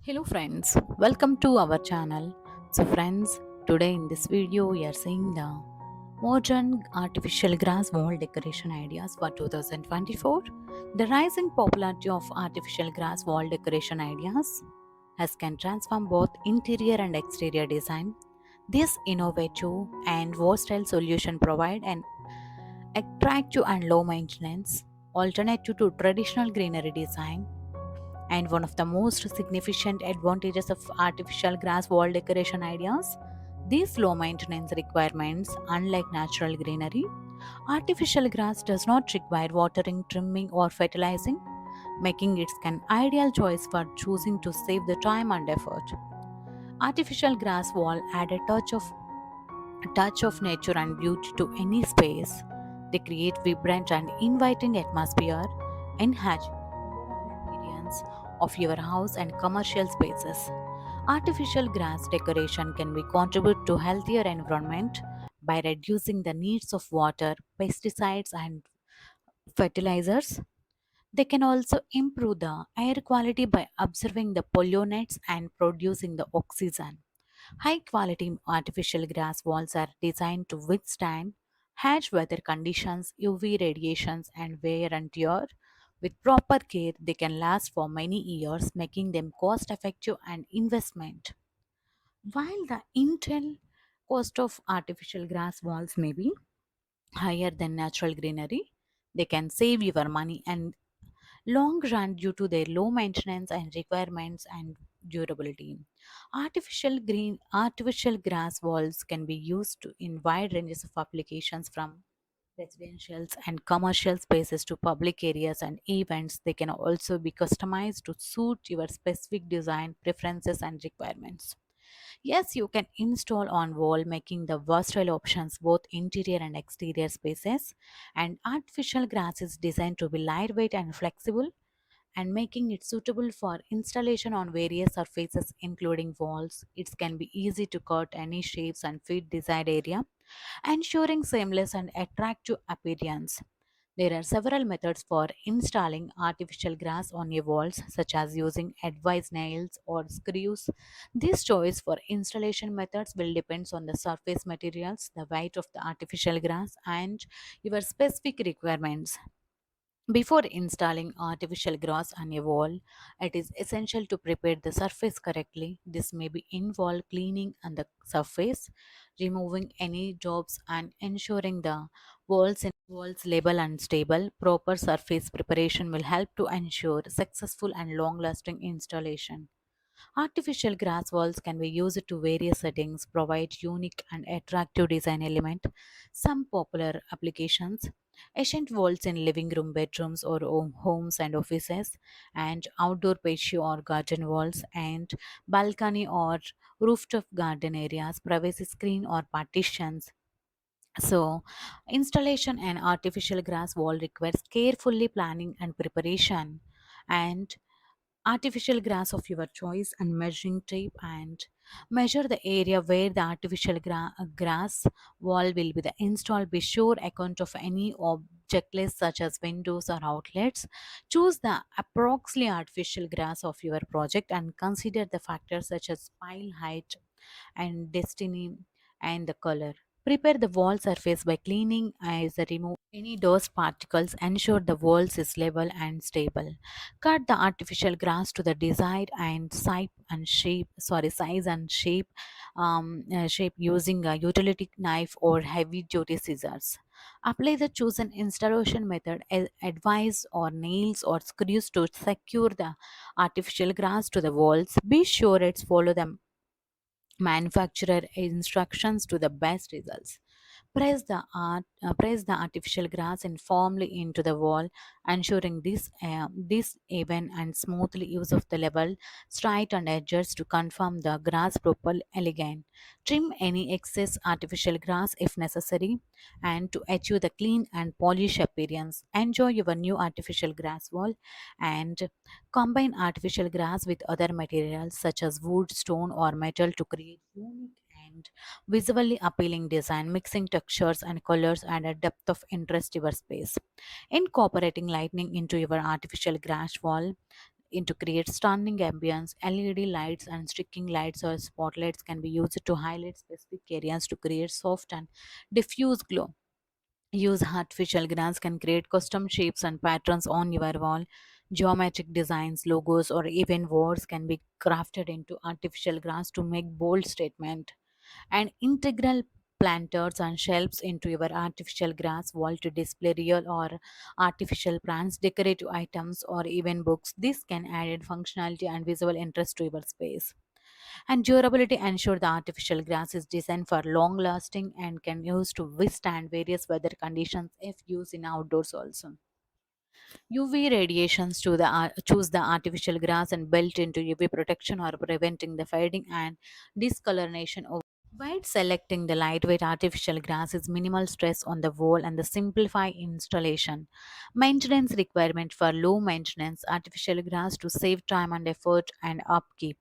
Hello friends, welcome to our channel. So friends, today in this video we are seeing the modern artificial grass wall decoration ideas for 2024. The rising popularity of artificial grass wall decoration ideas has can transform both interior and exterior design. This innovative and versatile solution provide an attractive and low maintenance alternative to traditional greenery design, and one of the most significant advantages of artificial grass wall decoration ideas, these low maintenance requirements, unlike natural greenery, artificial grass does not require watering, trimming, or fertilizing, making it an ideal choice for choosing to save the time and effort. Artificial grass wall add a touch of nature and beauty to any space. They create vibrant and inviting atmosphere, enhancing appearance of your house and commercial spaces. Artificial grass decoration can be contribute to healthier environment by reducing the needs of water, pesticides and fertilizers. They can also improve the air quality by observing the pollutants and producing the oxygen. High quality artificial grass walls are designed to withstand harsh weather conditions, UV radiations, and wear and tear. With proper care, they can last for many years, making them cost effective and investment. While the initial cost of artificial grass walls may be higher than natural greenery, they can save your money and long run due to their low maintenance and requirements and durability. Artificial grass walls can be used in wide ranges of applications from residentials and commercial spaces to public areas and events. They can also be customized to suit your specific design preferences and requirements. Yes, you can install on wall, making the versatile options both interior and exterior spaces. And artificial grass is designed to be lightweight and flexible, and making it suitable for installation on various surfaces including walls. It can be easy to cut any shapes and fit desired area, ensuring seamless and attractive appearance. There are several methods for installing artificial grass on your walls, such as using advised nails or screws. This choice for installation methods will depend on the surface materials, the weight of the artificial grass, and your specific requirements. Before installing artificial grass on a wall, it is essential to prepare the surface correctly. This may be involve cleaning on the surface, removing any jobs, and ensuring the walls level and stable. Proper surface preparation will help to ensure successful and long-lasting installation. Artificial grass walls can be used to various settings, provide unique and attractive design element. Some popular applications: ancient walls in living room, bedrooms, or homes and offices, and outdoor patio or garden walls, and balcony or rooftop garden areas, privacy screen or partitions. So, installation and artificial grass wall requires carefully planning and preparation, and artificial grass of your choice and measuring tape, and measure the area where the grass wall will be the installed. Be sure account of any object list such as windows or outlets. Choose the approximately artificial grass of your project and consider the factors such as pile height and destiny and the color. Prepare the wall surface by cleaning as remove any dust particles. Ensure the walls is level and stable. Cut the artificial grass to the desired and size and shape using a utility knife or heavy duty scissors. Apply the chosen installation method, advice or nails or screws to secure the artificial grass to the walls. Be sure it's follow the manufacturer instructions to the best results. Press the artificial grass informally into the wall, ensuring this even and smoothly use of the level, straight and edges to confirm the grass proper elegant. Trim any excess artificial grass if necessary, and to achieve the clean and polished appearance. Enjoy your new artificial grass wall, and combine artificial grass with other materials such as wood, stone, or metal to create unique and visually appealing design. Mixing textures and colors add a depth of interest to your space. Incorporating lighting into your artificial grass wall into create stunning ambience. LED lights and streaking lights or spotlights can be used to highlight specific areas to create soft and diffuse glow. Use artificial grass can create custom shapes and patterns on your wall. Geometric designs, logos, or even words can be crafted into artificial grass to make bold statement. And integral planters and shelves into your artificial grass wall to display real or artificial plants, decorative items, or even books. This can add functionality and visual interest to your space. And durability ensure the artificial grass is designed for long lasting and can use to withstand various weather conditions if used in outdoors also. UV radiations to choose the artificial grass and built into UV protection or preventing the fading and discoloration. By selecting the lightweight artificial grass is minimal stress on the wall and the simplify installation. Maintenance requirement for low maintenance artificial grass to save time and effort and upkeep.